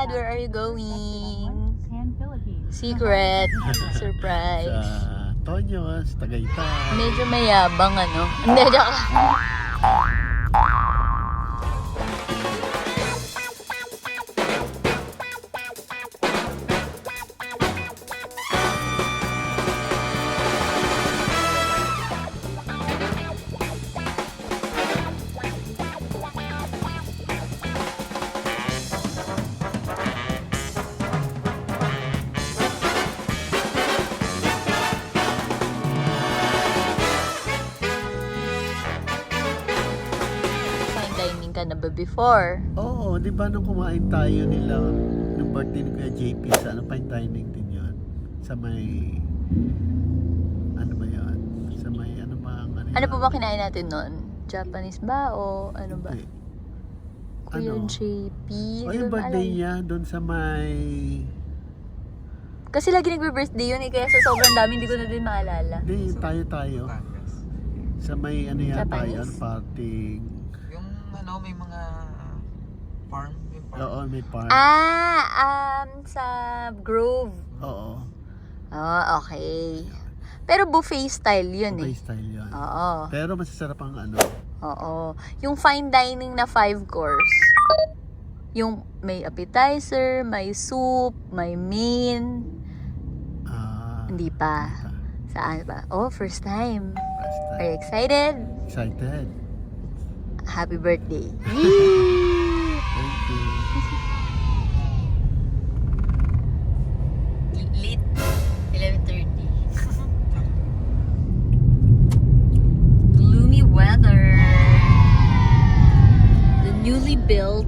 Dad, where are you going? Secret. Surprise. Sa Tonyos, Tagaytay. Medyo mayabang ano. Hindi, joke lang. Ka na ba before? Oo, di ba nung kumain tayo nila nung birthday ni Kuya JP sa ano, fine dining din yun. Sa may, ano ba yun? Sa may, ano ba ang ano Ano yun? po ba kinain natin nun? Japanese ba o ano ba? Hindi. Kuya Ano? JP? O yung birthday niya doon sa may... Kasi lagi nagbe-birthday yun eh, kaya sa sobrang dami hindi ko na din maalala. Hindi, tayo. Sa may ano yata Japanese? yan, parting... Ano, may mga farm. Oo, may park. Sa Grove. Oo. Oh, okay. Pero buffet style yun Buffet eh. style yun. Oo. Pero masasarap ang ano. Oo. Yung fine dining na 5 course. Yung may appetizer, may soup, may main. Hindi pa. Saan ba? Oh, first time. First time. Are you excited? Excited. Happy birthday. Thank you. Late 11:30. Gloomy weather. The newly built.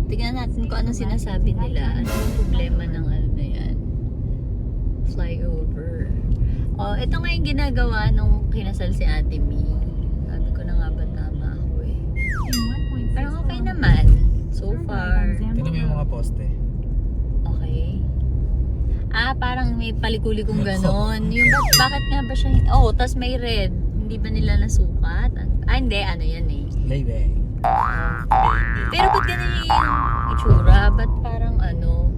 Tingnan natin kung ano sinasabi nila. Ano yung problema ng ano na yan? Flyover. Oh, ito nga yung ginagawa nung kinasal si Ate Mi. Sabi ko na nga ba tama ako eh. Pero okay naman. So far. Tignan mo yung mga poste. Okay. Parang may palikuli-kong ganon. Yung bakit nga ba siya? Oh, tas may red. Hindi ba nila nasukat? Hindi. Ano yan eh. Laybay. Pero ba't ganun yung itsura? Ba't parang ano?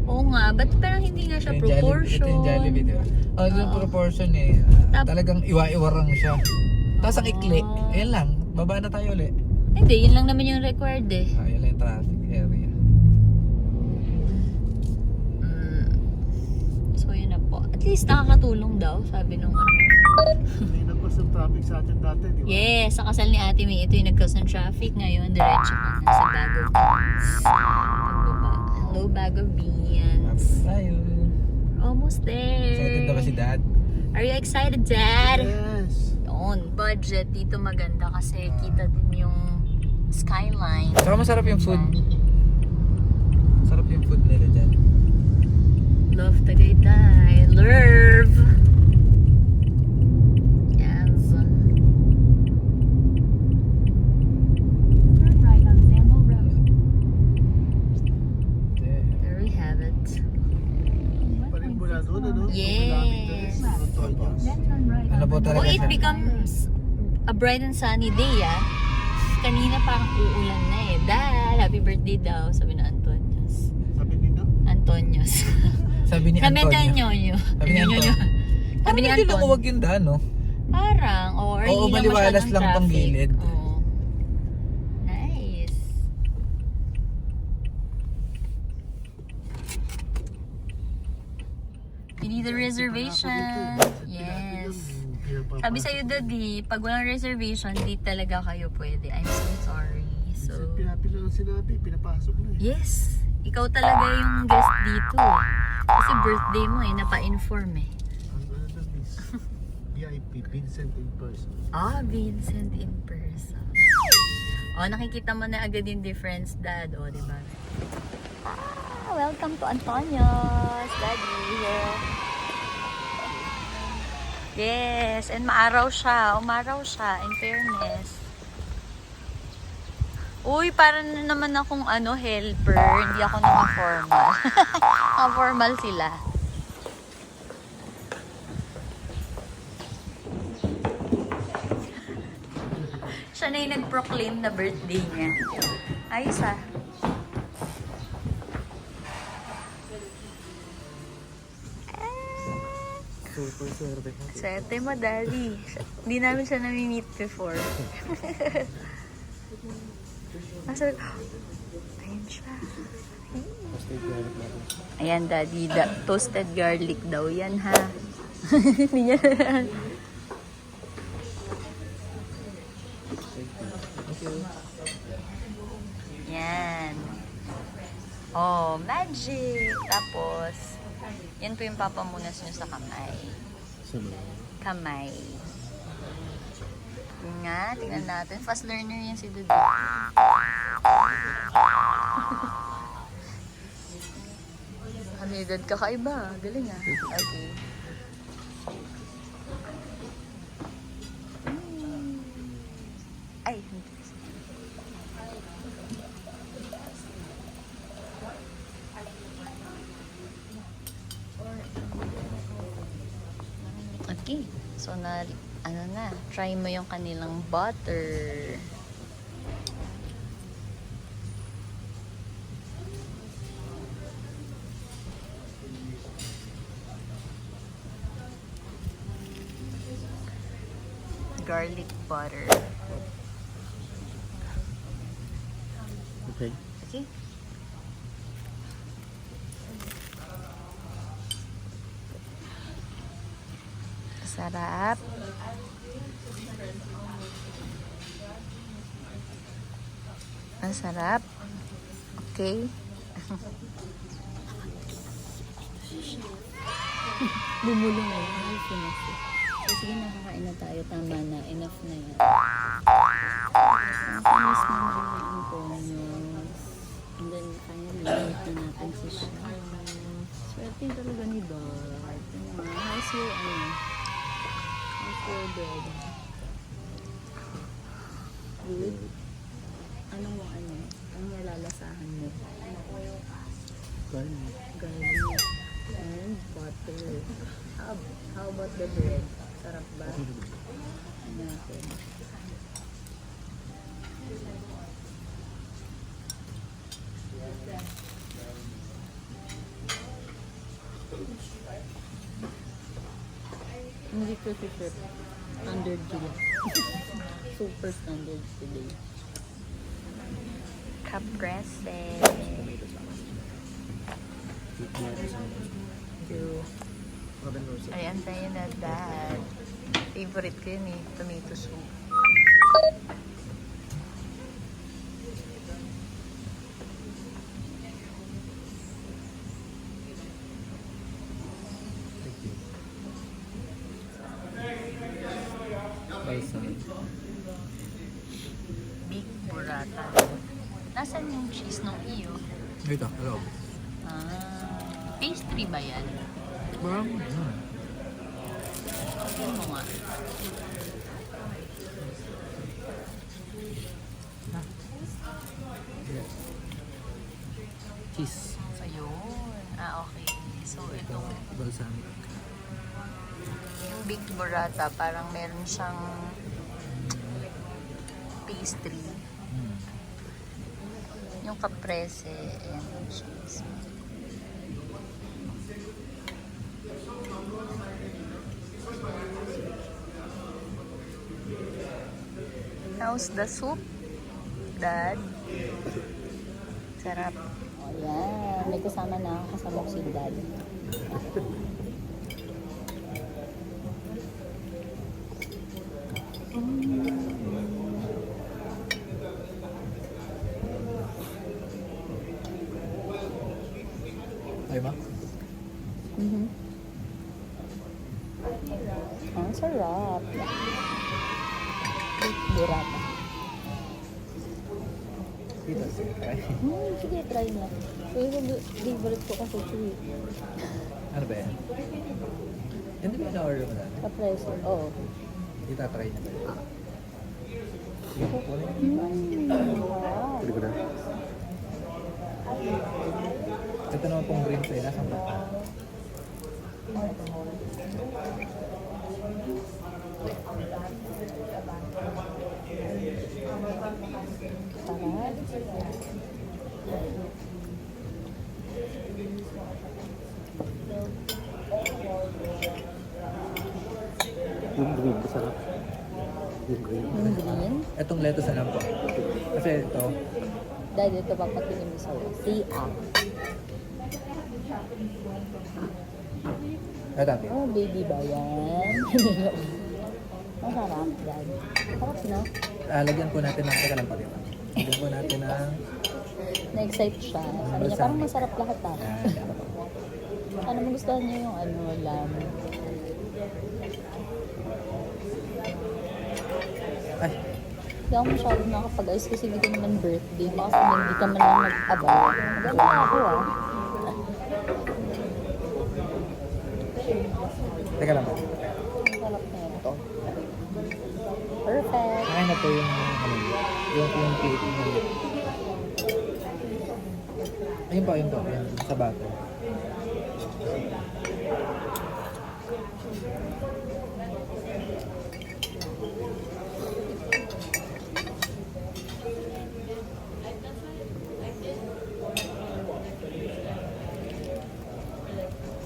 Oo nga. Ba't parang hindi nga siya proportion? Ito yung Jollibee, di ba? Oh, yung proportion eh. Talagang iwa-iwarang siya. Tapos ang ikli. Ayan lang. Baba na tayo ulit. Hindi. Yun lang naman yung required eh. Yun lang yung traffic area. So yun na po. At least nakakatulong daw. Sabi nung ano. May nagkos ng traffic sa atin dati, di ba? Yes, sa kasal ni Ate May, ito yung nag-cause ng traffic ngayon. Diretso ka na sa Bag of Beans. Pagbaba. Hello, Bag of Beans. Tayo. Almost there. Excited na ba si Dad? Are you excited, Dad? Yes. Yun. Budget dito maganda kasi kita din yung skyline. Saka masarap yung food. Sarap yung food nila dyan. Love Tagaytay. Love! Yes. Turn right on Sample Road. There we have it. Parin mula doon, ano? Yes. Then turn right Ano on po talaga Oh, it siya? becomes a bright and sunny day, ah. Kanina parang uulan na eh. Dad, happy birthday daw, sabi na Antonios. Sabi nito? Antonios. Sabi ni Sabi Antonio. Antonio. Sabi ni Antonio. Sabi ni Parang hindi Anton. lumuwag yung daan, no? Parang, or Oo, hindi maliwalas masyadong lang pang traffic. gilid. Oo. Nice. You need a reservation. Yes. Sabi sa'yo, Daddy, pag walang reservation, di talaga kayo pwede. I'm so sorry. So, Pinapila lang sinabi, pinapasok na eh. yes. Ikaw talaga yung guest dito. Kasi birthday mo eh, napa-inform eh. Ang ano na, Miss VIP, Vincent in person. Vincent in person. Nakikita mo na agad yung difference, Dad. Di ba? Welcome to Antonio's, Daddy. Yes, and maaraw siya. Umaraw siya, in fairness. Uy, parang naman akong helper. Hindi ako naka-formal. Naka-formal sila. Siya na yung nag-proclaim na birthday niya. Ayos ah. Super swerte mo. Swerte mo, Daddy. Hindi namin siya nami-meet before. Nasa... Ayun siya. Ayan, Daddy. Toasted garlic daw yan, ha? Hindi niya yan. Oh, magic! Tapos, yan po yung papamunas nyo sa kamay. Kamay. Yun nga, tingnan natin. Fast learner yan si Dudu. Habilidad kakaiba. Galing ah. Okay. Ay, hindi. Okay. So, try mo yung kanilang butter. Garlic butter. Okay. Okay. Sarap. Ang sarap. Okay. Bumulong na yun. Ay, pinasi. So, sige, nakakain na tayo. Tama na. Enough na yan. Ang tamis naman ang ponyos. And then, finally, limit na natin si Sean. Swerte talaga ni Dad. How's your, how's your bread? Good? Anong nalalasahan mo? Garlic. And butter. How about the bread? Sarap ba? Natin. Hindi ko si Chef. Standard sila. Super standard today. Caprese. Ayan tayo na, Dad. Favorite ko yun eh. Tomato soup. Big burrata. Nasaan yung cheese ng iyo? Ito, hello. Pastry ba yan? Tingnan mo nga. Cheese. So yun. Okay. So ito, Balsamic. yung big burrata, parang meron siyang pastry. Yung caprese, ayan yung cheese. How's the soup, Dad? Sarap. O yan, may kasama na kasama ko si Dad. Ay ba? Ang sarap. Burrata. Dito, sige. Sige, try na. Favorite ko kasi ito eh. Ano ba yan? Hindi ba na-order mo na? Caprese. Oo. Dito, try na ba yan? Sige po, wala yan. Wow. Pwede ko na. Ito naman pong green fry, nasaan ba? Sarap. green, masarap. Yung green. Yung green. Itong lettuce na lang po. Kasi ito, Dahil ito papatingin mo sa'yo. See, dati. Oh, baby ba yan? Masarap, Dad. Sarap, no? Lagyan po natin ng, teka lang pa dito. Lagyan po natin ng, Na-excite siya. Sabi niya, parang masarap lahat ah. Ano mo gusto niya yung lamb? ay, Hindi ako masyadong nakapag-ayos kasi hindi ko naman birthday. Baka kasi hindi ka man lang mag-abay. Maganda ako ah. teka lang po. Ang sarap na ito. Perfect. Kaya na po yung, yung plate na yun. Ayun po, ayun po. Ayun, sa bato.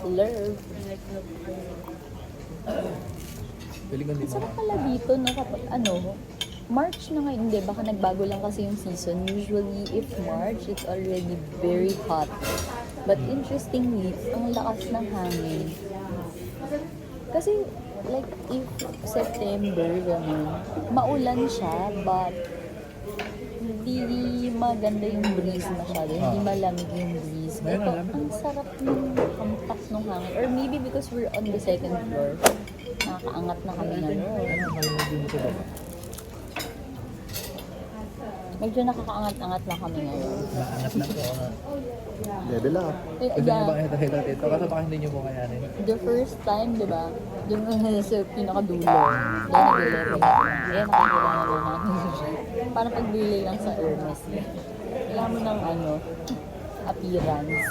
Love. Pili ko din mo. Sarap pala dito, no? Kapag, March na ngayon, hindi. Baka nagbago lang kasi yung season. Usually, if March, it's already very hot. But interestingly, ang lakas ng hangin. Kasi, like, if September, gano'n, maulan siya, but hindi maganda yung breeze masyado. Hindi malamig yung breeze. Ngayon, Ito, malamig. ang sarap ng hampas ng hangin. Or maybe because we're on the second floor, nakakaangat na kami ngayon. Ano, malamig din ito ba? Medyo nakakaangat-angat na kami ngayon. Maangat na po. Level up. Gusto niyo ba kayo dito? Kaso baka hindi niyo po kayanin. The first time, di ba? Yung sa pinakadulo. Doon nag-level up. Ayan, nakikilala na natin siya. Parang pagbili lang sa Hermes. Kailangan mo ng appearance.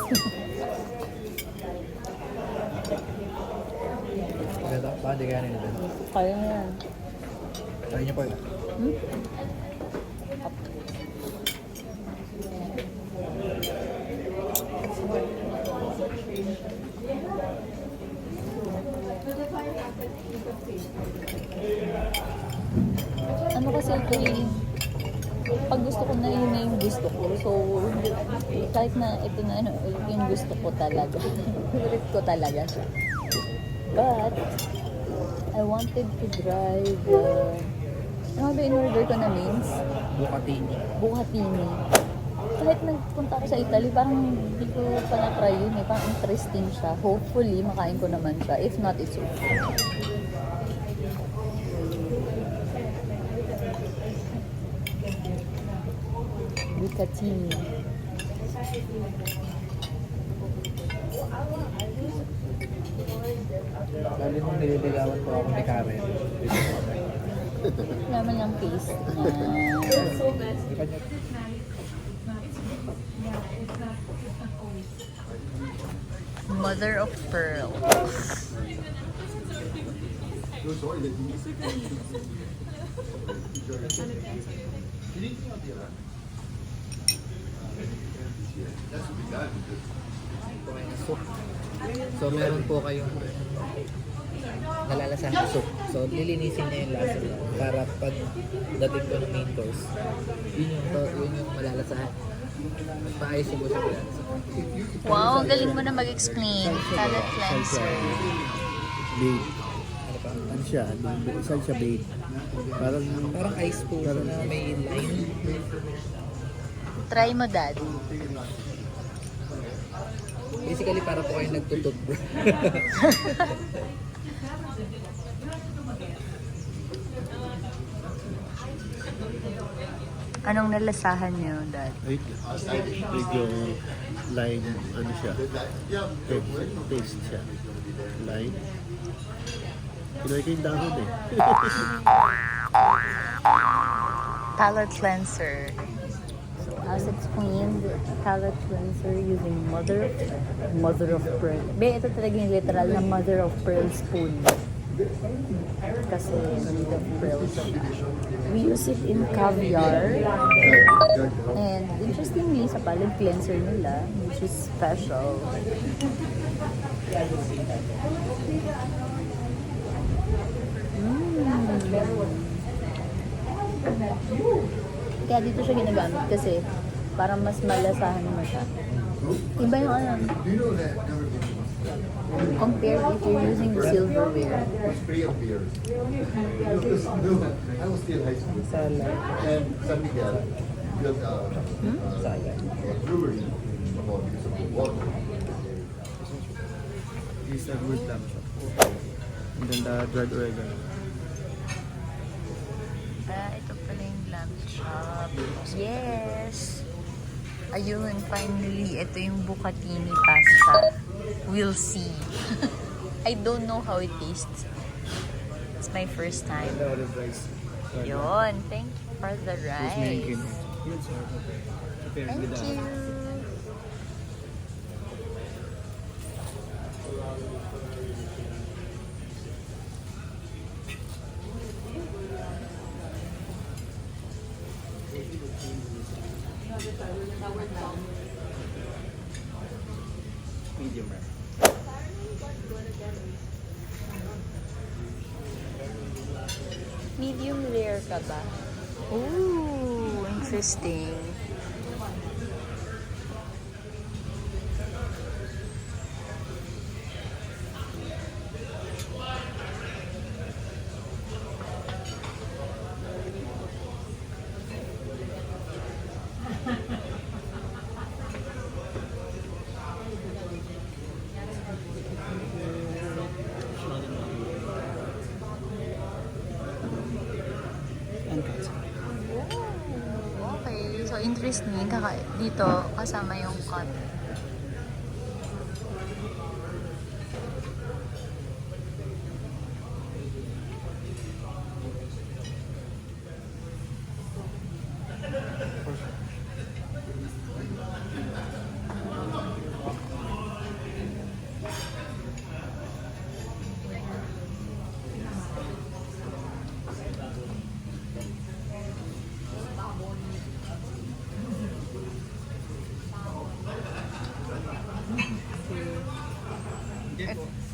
Ganito, baka hindi kayanin nito. Kaya na yan. Try niyo po ito. Ano kasi ito pag gusto ko na yun na yung gusto ko. So, kahit na ito na yung gusto ko talaga. Favorite ko talaga siya. But, I wanted to drive ano ba in-order ko na means? Bucatini. Bucatini. Kahit nagpunta ako sa Italy, parang hindi ko pa na-try yun eh. Parang interesting siya. Hopefully, makain ko naman siya. If not, it's okay. Bucatini. Lalo nung nililigawan po ako ni Karen. Naman yung taste niya. Di ba niya? Mother of pearl. So meron po kayong nalalasang soup. So lilinisin niya yung lasa niya para pag dating ko ng main course, yun yung malalasahan. Paayos yung gusto ko yan. Wow, ang galing mo na mag-explain. Palette cleanser. Babe. Ano pa? Ano siya? Saan siya, babe? Parang ice po na may line. Try mo, Dad. Basically para po kayo nagtututbrush. Anong nalasahan niyo, Dad? Wait, medyo lime, ano siya? Taste siya. Lime. Kinay ko yung dahon eh. Palette cleanser. So, as explained, palette cleanser using mother of pearl. Be, ito talaga yung literal na mother of pearl spoon. Kasi made of pearl siya. We use it in caviar. And interestingly, sa palette cleanser nila, which is special, Kaya dito siya ginagamit kasi para mas malasahan mo siya. Iba yung ano. Compare if you're using the silverware. Free of beers. I was still high school. Salad. And San Miguel built Salad. a brewery about because of the water. Is a good lamb shop. And then the dried oregano. Ito pala yung lamb chop. Yes! Ayun, finally, ito yung bucatini pasta. We'll see. I don't know how it tastes. It's my first time. The olive rice. Yun, thank you for the rice. Yun, sir. Prepare with Thank you. medium rare. Medium rare ka ba? Ooh, interesting. And cuts. Okay, so interesting. Dito, kasama yung cut.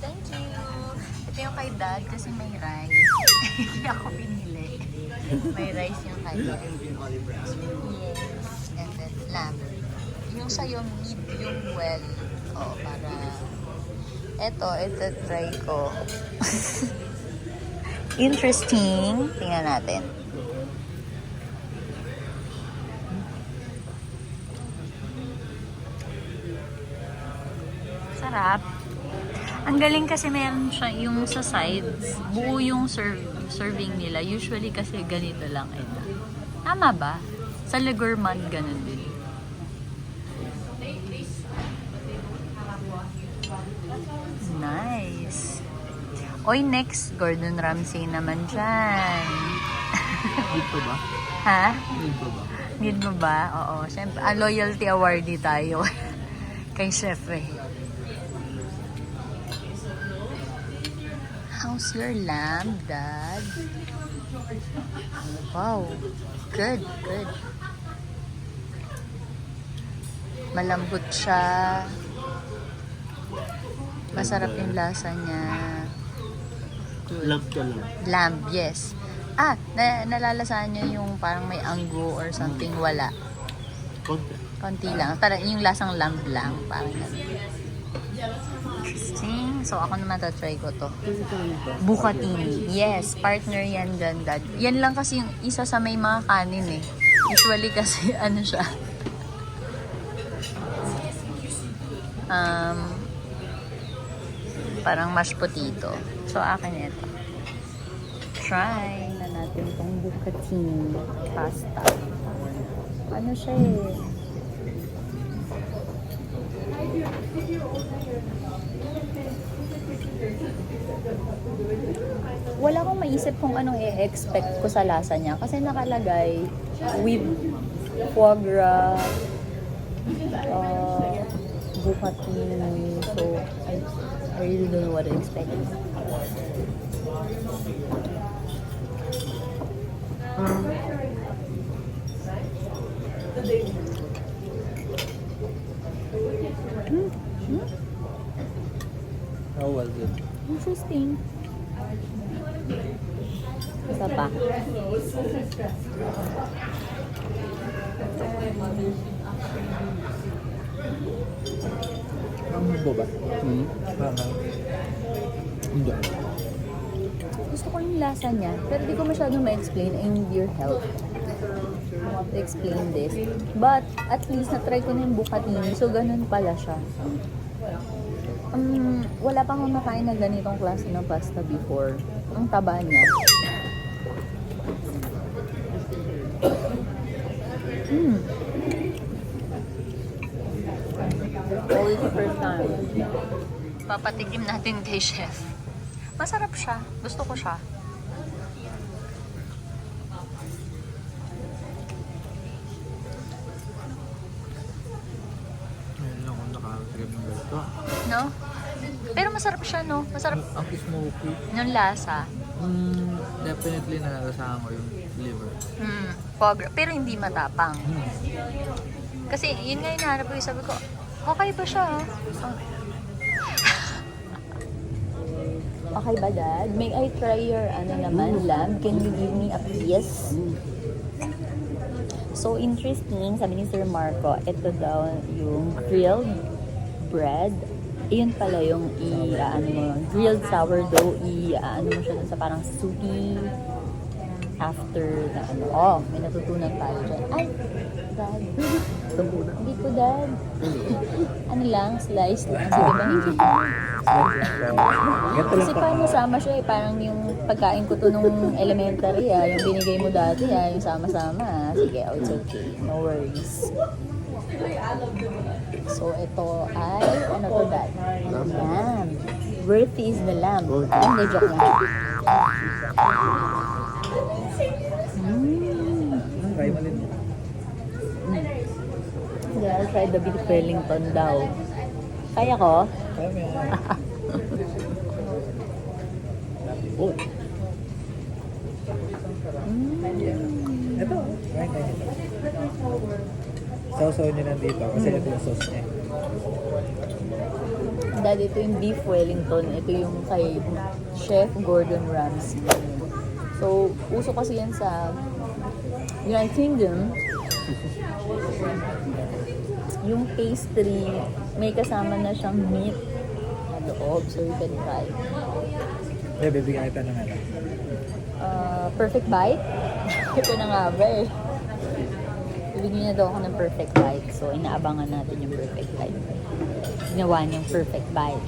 Thank you. Ito yung kay Dad kasi may rice. Hindi ako pinili. May rice yung kanya. Yes. And then lamb. Yung sa'yo, medium well. O, para... ito try ko. Interesting. Tingnan natin. Sarap. Ang galing kasi meron siya yung sa sides, buo yung serving nila. Usually kasi ganito lang ito. Tama ba? Sa Le Gourmand ganun din. Nice. Oy, next, Gordon Ramsay naman dyan. Need pa ba? Ha? Need pa ba? Need mo ba? Oo. Siyempre, loyalty awardee tayo. Kay chef eh. How's your lamb, Dad? Wow. Good, good. Malambot siya. Masarap yung lasa niya. Lamb ka lang. Lamb, yes. Nalalasahan niyo yung parang may anggo or something. Wala. Konti. Konti lang. Parang yung lasang lamb lang. Parang ganun. Interesting. So, ako naman try ko to. Bucatini. Yes, partner yan dyan, Dad. Yan lang kasi yung isa sa may mga kanin eh. Usually kasi, ano siya. Parang mashed potato. So, akin ito. Try na natin tong bucatini pasta. Ano siya eh? Wala akong maisip kung anong i-expect ko sa lasa niya. Kasi nakalagay with foie gras, bucatini. So, I really don't know what to expect. How was it? Interesting. Isa pa. Ang boba. Parang hindi. Gusto ko yung lasa niya, pero di ko masyadong ma-explain. I need your help. I want to explain this. But, at least, na-try ko na yung bucatini. So, ganun pala siya. Wala pang kumakain na ganitong klase ng pasta before. Ang taba niya. Always the first time. Papatigim natin kay chef. Masarap siya. Gusto ko siya. Ngayon lang ako nakatrip ng ganito. No? Pero masarap siya, no? Masarap Ang smoky. yung lasa. Definitely nalalasahan ko yung liver. Pero hindi matapang. Kasi yun nga yung nahanap ko. Sabi ko, okay ba siya? Okay ba, Dad? May I try your lamb? Can you give me a piece? So interesting, sabi ni Sir Marco, ito daw yung grilled bread. Iyon pala yung grilled sourdough, mo siya dun sa parang soupy after na may natutunan tayo dyan. Ay, Dad. Hindi ko, Dad. Slice lang. Sige ba? Kasi parang nasama siya parang yung pagkain ko to nung elementary yung binigay mo dati yung sama-sama. Sige, it's okay. No worries. So, ito ay, ano to, Dad? Lamb. Worthy is the lamb. Hindi, joke lang. Try mo din. Hindi, I'll try the beef Wellington daw. Kaya ko? Kaya mo yan. Ito. Try tayo nito. Sausaw niyo nandito kasi ito yung sauce niya. Dad, ito yung beef Wellington. Ito yung kay Chef Gordon Ramsay. So, uso kasi yan sa United Kingdom. Yung pastry, may kasama na siyang meat na loob. So, you can try. Yeah, bibigyan kita ng ano. Perfect bite? Ito na nga ba eh. Bibigyan niya daw ako ng perfect bite. So, inaabangan natin yung perfect bite. Ginawa niyang perfect bite.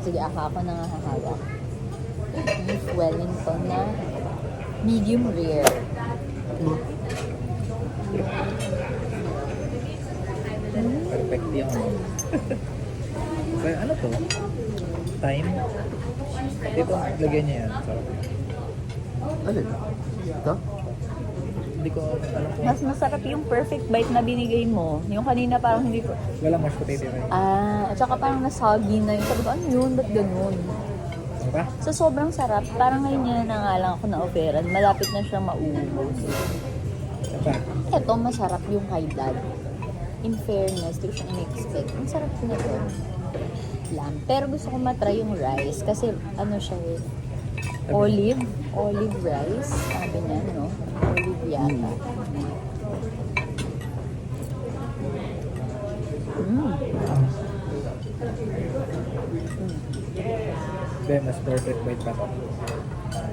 Sige, ako na nga hahawak. Beef Wellington na medium rare. Perfect yung Kaya ano to? Thyme? Dito, lagyan niya yan. Sarap. Alin? Ito? Hindi ko alam kung Mas masarap yung perfect bite na binigay mo. Yung kanina parang hindi ko... walang mashed potato right? At saka parang nasagi na yun. Sabi ko, ano yun? Ba't ganun? Ano ba? So, sobrang sarap. Parang ngayon niya na nga lang ako na-offeran. Malapit na siyang maubos. Ano ba? Ito, masarap yung kay Dad. In fairness, di ko siya in-expect. Ang sarap ko na ito. Lamb. Pero gusto ko matry yung rice. Kasi, ano siya eh. Olive rice. Sabi niya, no? Olive yata. Hindi, mas perfect bite pa to.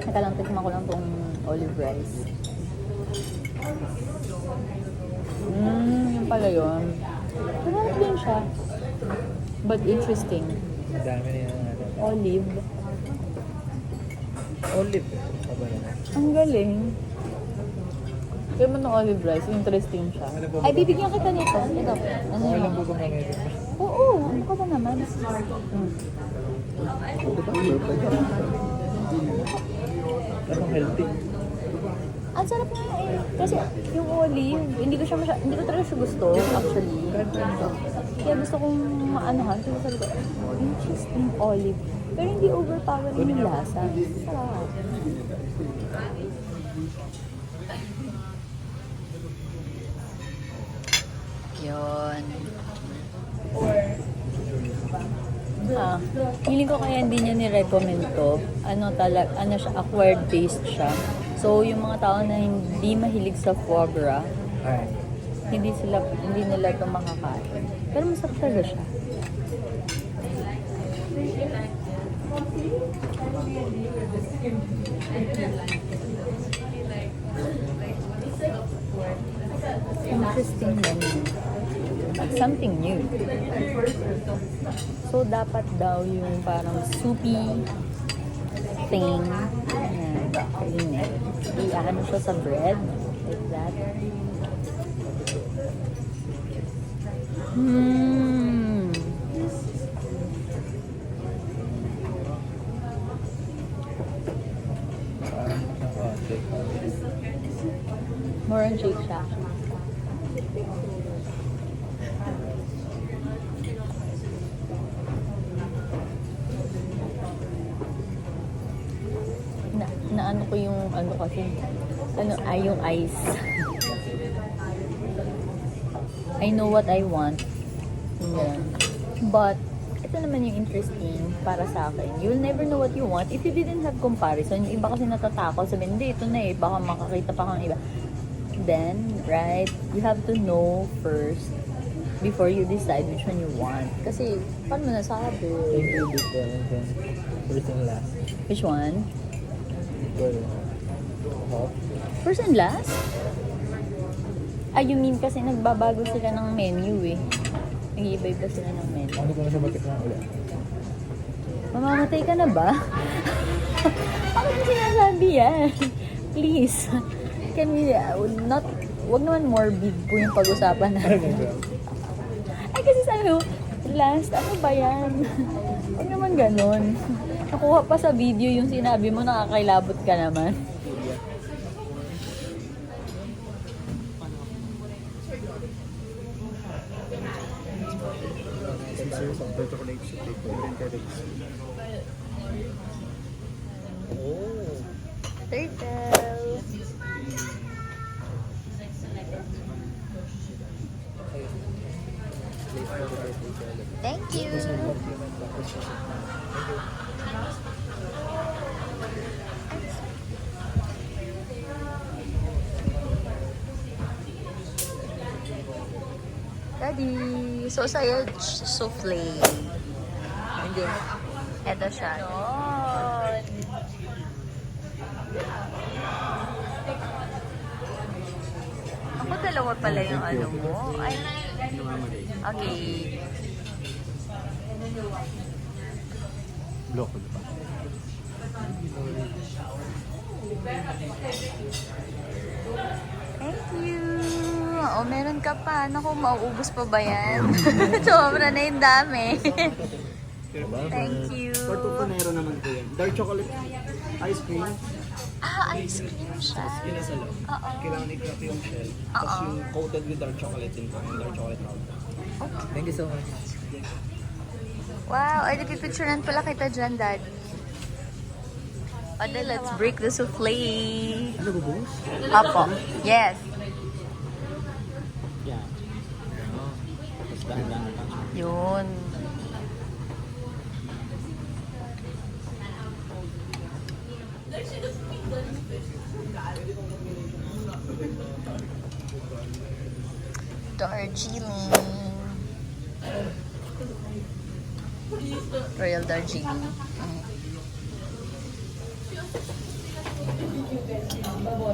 Teka lang, tikman ko lang tong olive rice. Yung pala yun. Marami din siya. But interesting. Ang dami na yan. Olive. Olive. Aba yan. Ang galing. Kaya mo ng olive rice, interesting siya. Ay, bibigyan kita nito. Ito. Ano Okay yun? lang po kung gamitin. Oo, ano ka ba naman? Ito ba? Perfect. Parang healthy. Ang sarap nga eh. Kasi yung olive, hindi ko talaga siya gusto, actually. Kaya gusto kong maanohan. Kasi sabi ko, interesting olive. Pero hindi overpowering yung lasa. Sarap. Yun. Feeling ko kaya hindi niya ni-recommend to. Ano siya, acquired taste siya. So, yung mga tao na hindi mahilig sa foie gras, Alright. hindi nila ito makakain. Pero masarap talaga siya. Interesting menu. Something new. So, dapat daw yung parang soupy thing. Ayan, kainin. I-ano siya sa bread. Like that. More on Shake Shack. Na ano ko yung ano kasi yung ice. I know what I want. Ganun. But ito naman yung interesting para sa akin. You'll never know what you want if you didn't have comparison. Yung iba kasi natatakot, sabihin, hindi, ito na baka makakita pa kang iba. Then, right, you have to know first before you decide which one you want. Kasi, paano mo nasabi? Thank you, first and last. Which one? Well, hot. First and last? You mean kasi nagbabago sila ng menu eh. Nag-iiba-iba sila ng menu. Hindi ko na siya matikman ulit. Mamamatay ka na ba? Bakit mo sinasabi yan? Please. Can we, wag naman morbid po yung pag-usapan natin. Ay, kasi sabi mo, last, ano ba yan? Wag naman ganun. Nakuha pa sa video yung sinabi mo, nakakailabot ka naman. Oh. Turtle. Thank you. Daddy, so saya souffle. Hindi. Ito siya. Ako dalawa pala yung ano mo. Ay. Okay. Block ko ba? Thank you. O, meron ka pa. Naku, mauubos pa ba yan? Sobra na yung dami. Thank you. Portopanero naman po yan. Dark chocolate ice cream. Ice cream siya. Kinasa loob. Oo. Kailangan i-crack yung shell. Tapos yung coated with dark chocolate din po. Yung dark chocolate powder. Thank you so much. Wow, ay napipicturean pala kita dyan, Dad. Pada, let's break the souffle. Ano ba boss? Apo. Yes. Yan. Tapos dahan-dahan pa. Yun. Darjeeling. Royal Darjeeling.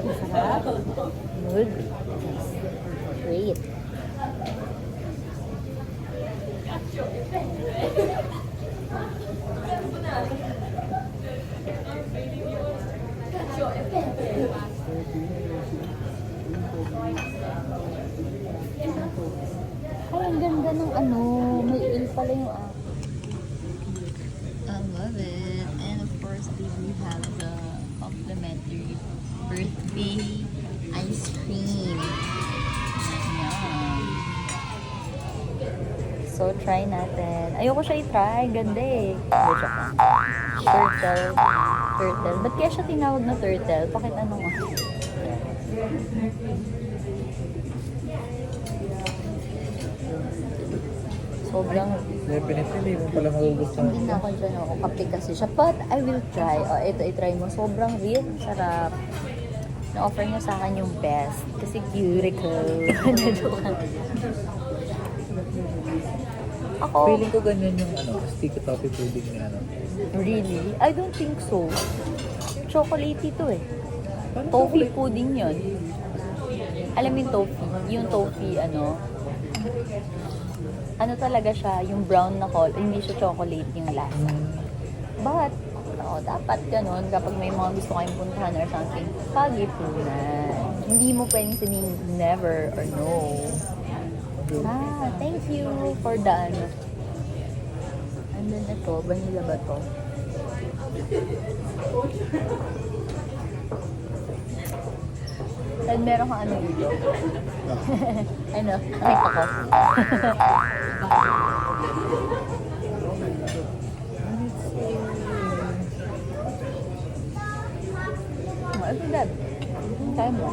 Masarap. Good. Great. Ay, ang ganda ng ano. May il pala yung I love it. And of course, we have the complimentary birthday ice cream. Yum. So, try natin. Ayoko siya i-try. Ganda eh. Turtle. Turtle. Ba't kaya siya tinawag na turtle? Bakit ano nga? So, Sobrang Definitely, hindi mo pala magugustuhan. hindi na ako dyan ako kape kasi siya. But I will try. Oh, ito, i-try mo. Sobrang real. Sarap. Na-offer niya sa akin yung best. Kasi cuticle. Joke lang. Ako, Feeling ko ganyan yung sticky toffee pudding na really? I don't think so. Chocolatey to eh. Parang Toffee pudding yun. Alam mo yung toffee? Yung toffee, ano talaga siya, yung brown na color, hindi siya chocolate yung lasa. But, dapat ganun, kapag may mga gusto kayong puntahan or something, pag-ipunan. Hindi mo pwedeng sabihin never or no. Thank you for the And then ito, vanilla ba to? Then meron kang dito. Nakita ko. Ito dad. Kaya mo.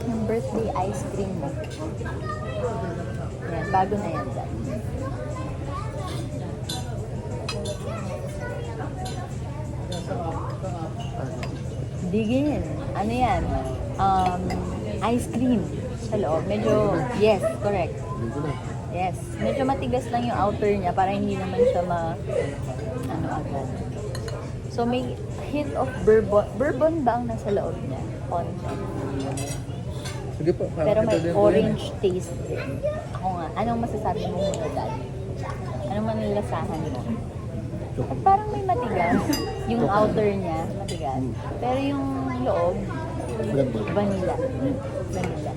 Yung birthday ice cream mo. Yan, bago na yan dad. Digin. Ano yan? Ice cream sa loob. Medyo, yes, correct. Yes. Medyo matigas lang yung outer niya para hindi naman siya agad. So, may hint of bourbon. Bourbon ba ang nasa loob niya? Konti. Sige po. Pero may orange taste din. Ako nga. Anong masasabi mo muna, Dad? Anong manlalasahan mo? At parang may matigas. Yung outer niya, matigas. Pero yung loob, vanilla. Vanilla.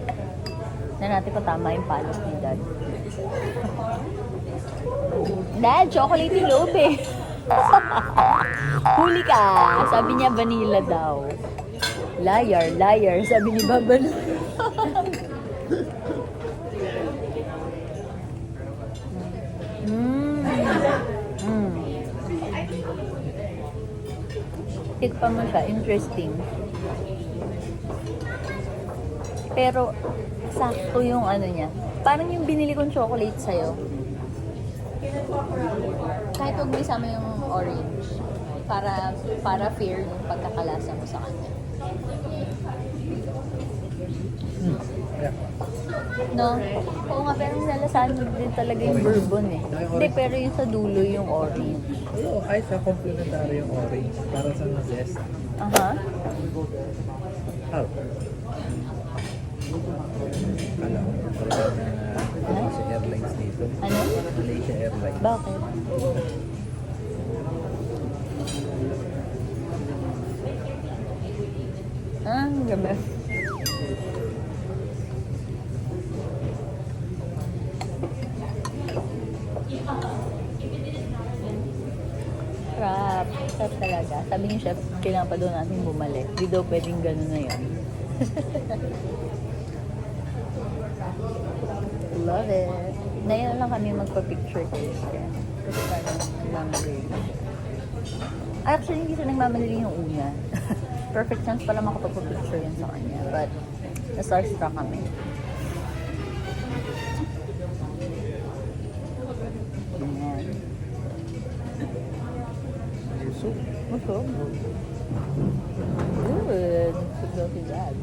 Na natin pa tama yung palos ni Dad. Dad, chocolate yung loob eh. Huli ka. Sabi niya vanilla daw. Liar, liar. Sabi ni Baba. Tikpan mo siya. Interesting. Pero, sakto yung niya. Parang yung binili kong chocolate sa'yo. Kahit huwag may sama yung orange. Para fair yung pagkakalasa mo sa kanya. Yeah. No? Oo nga, pero nalasahan mo din talaga yung bourbon eh. Hindi, pero yung sa dulo yung orange. Oo, ay sa complementary yung orange. Para sa zest. Aha. How? Alam mo, parang Malaysia Airlines dito. Ano? Malaysia Airlines. Bakit? Gabi. Sarap. Sarap talaga. Sabi ni chef, kailangan pa doon natin bumalik. Di daw pwedeng gano'n na yun. Love it. Ngayon lang kami magpa-picture kay Chef. Kasi parang nagmamadali. Actually, hindi siya nagmamadali yung una. Perfect chance pala makapagpa-picture yan sa kanya. But, na-starstruck kami. Ayan. So, What's up? Good. Good go to Dad.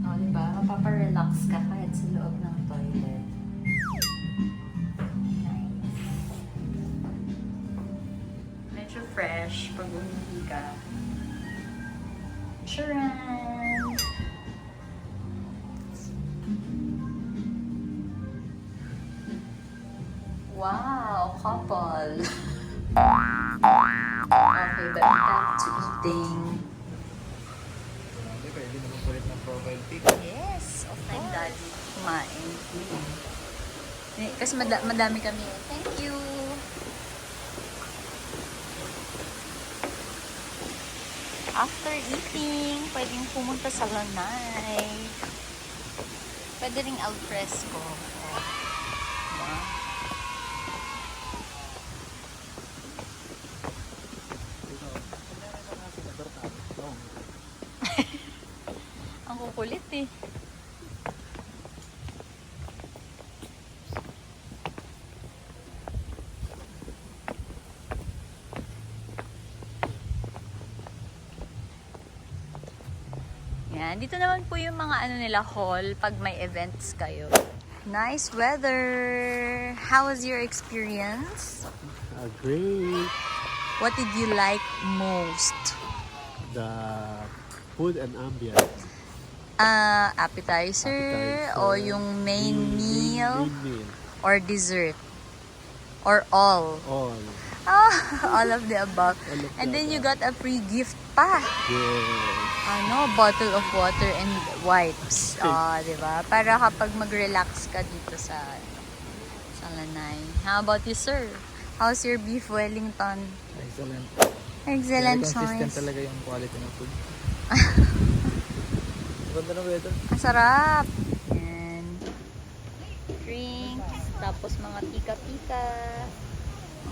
O, diba? Mapaparelax ka kahit sa loob ng toilet. Nice. Medyo fresh pag umihi ka. Charan! Wow, couple. Okay, but back to eating. okay, pwede naman kulit ng profile pic. Yes, offline daddy. Kumain. Kasi madami kami. Thank you. After eating, pwedeng pumunta sa lanay. Pwede ring al fresco. Diba? Ang kukulit eh. Yan. Dito naman po yung mga ano nila hall pag may events kayo. Nice weather! How was your experience? Great. What did you like most? The food and ambience. Appetizer o yung main meal Main meal. or dessert? Or all? All. All of the above. All of And the then you above. got a free gift pa. Yes. Bottle of water and wipes. Diba? Para kapag mag-relax ka dito sa Lanay. How about you, sir? How's your beef Wellington? Excellent. Excellent Very consistent choice. talaga yung quality ng food. Ganda ng weather. Ang sarap. And drinks. Tapos mga pika-pika.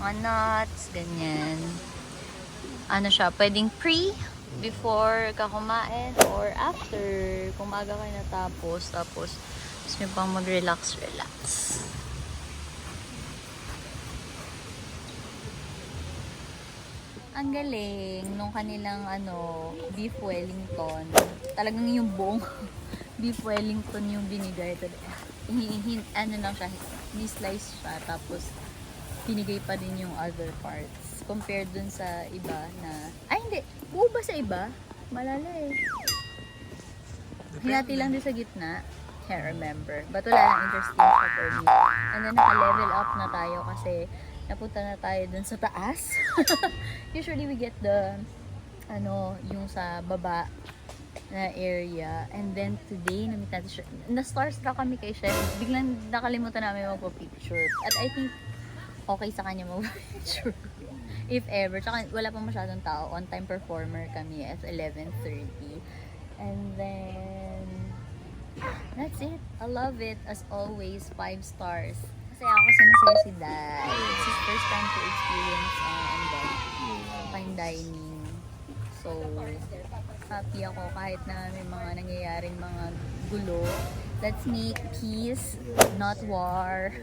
Mga nuts. Ganyan. Ano siya? Pwedeng before ka kumain or after. Kung maaga ka natapos. Tapos gusto nyo pang mag-relax. Ang galing nung kanilang beef Wellington. Talagang yung buong beef Wellington yung binigay. Lang siya, ni-slice siya. Tapos, binigay pa din yung other parts. Compared dun sa iba na, hindi. Buo ba sa iba? Malala eh. Hinati lang din sa gitna. Can't remember. But wala lang interesting siya for me. And then, naka-level up na tayo kasi napunta na tayo dun sa taas. Usually, we get the, yung sa baba na area. And then, today, namit natin siya. Na-starstruck kami kay Chef. Biglang nakalimutan namin magpa-picture. At I think, okay sa kanya magpa-picture. If ever. Tsaka, wala pa masyadong tao. On-time performer kami at 11:30. And then, that's it. I love it. As always, 5 stars. Kasi ako kasi masaya si Dad. It's his first time to experience fine dining. So, happy ako kahit na may mga nangyayaring mga gulo. Let's make peace, not war.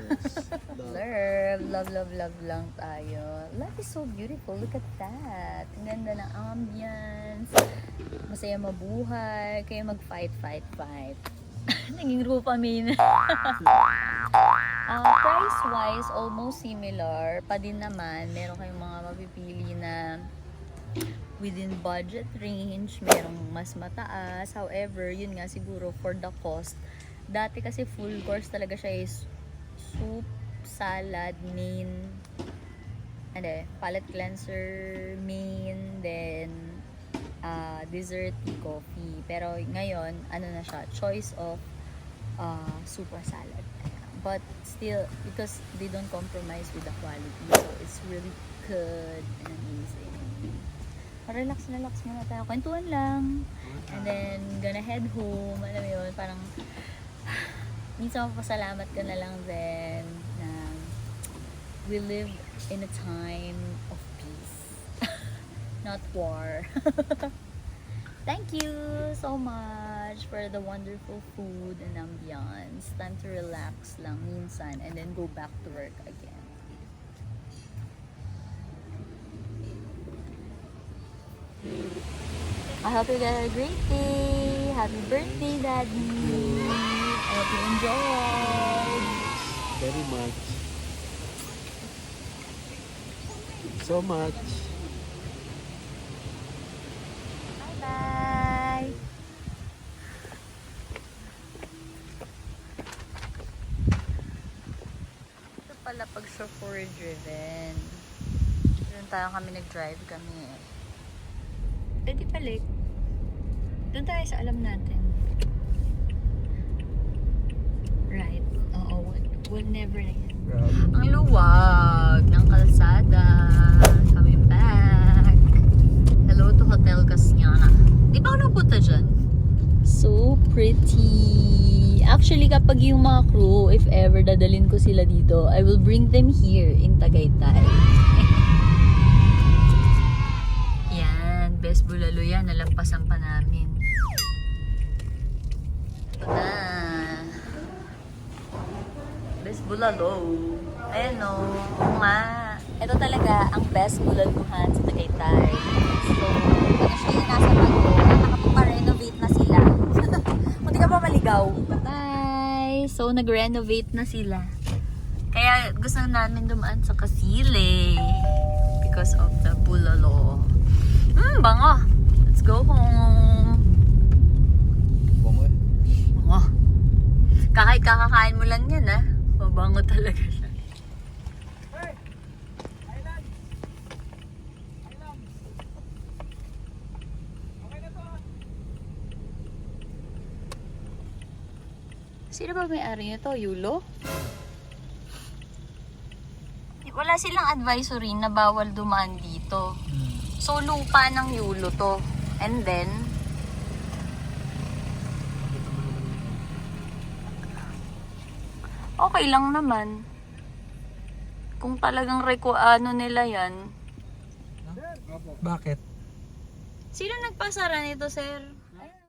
Love lang tayo. Life is so beautiful. Look at that. Ang ganda ng ambience. Masaya mabuhay. Kaya mag-fight. Naging rupamine. Price-wise, almost similar. Pa din naman, meron kayong mga mapipili na within budget range, merong mas mataas. However, yun nga siguro for the cost. Dati kasi full course talaga siya is soup, salad, main, palate cleanser, main, then dessert, coffee. Pero ngayon, na siya, choice of super salad. But still, because they don't compromise with the quality, so it's really good and amazing. Relax muna tayo. Kwentuhan lang. And then, gonna head home. Alam mo yun, parang minsan mapasalamat ka na lang din na we live in a time of peace. Not war. Thank you so much for the wonderful food and ambience. Time to relax lang minsan and then go back to work again. I hope you had a great day. Happy birthday, Daddy. I hope you enjoyed. Very much. So much. Bye-bye. Ito pala pag chauffeur driven. Doon tayo kami nag-drive kami eh. Pwede balik. Doon tayo sa alam natin. Right. Oo. We'll never again. Ang luwag ng kalsada. Coming back. Hello to Hotel Casiana. Di ba ako napunta dyan? So pretty. Actually, kapag yung mga crew, if ever dadalhin ko sila dito, I will bring them here in Tagaytay. Yan. Best bulalo yan. Nalampasan pa namin. Ito na. Best bulalo. Ayan o. Oo nga. Ito talaga ang best bulaluhan sa Tagaytay. So, ano siya yung nasa bago, nakapag-renovate na sila. So, nag-renovate na sila. Kaya gusto namin dumaan sa Kasile because of the bulalo. Bango! Let's go home! Bango eh. Bango! Kahit kakakain mo lang yan, ah. Mabango talaga siya. Sino ba may-ari nito? Yulo? Wala silang advisory na bawal dumaan dito. So, lupa ng Yulo to. And then, okay lang naman. Kung talagang ano nila yan. Bakit? Sino nagpasara nito, sir?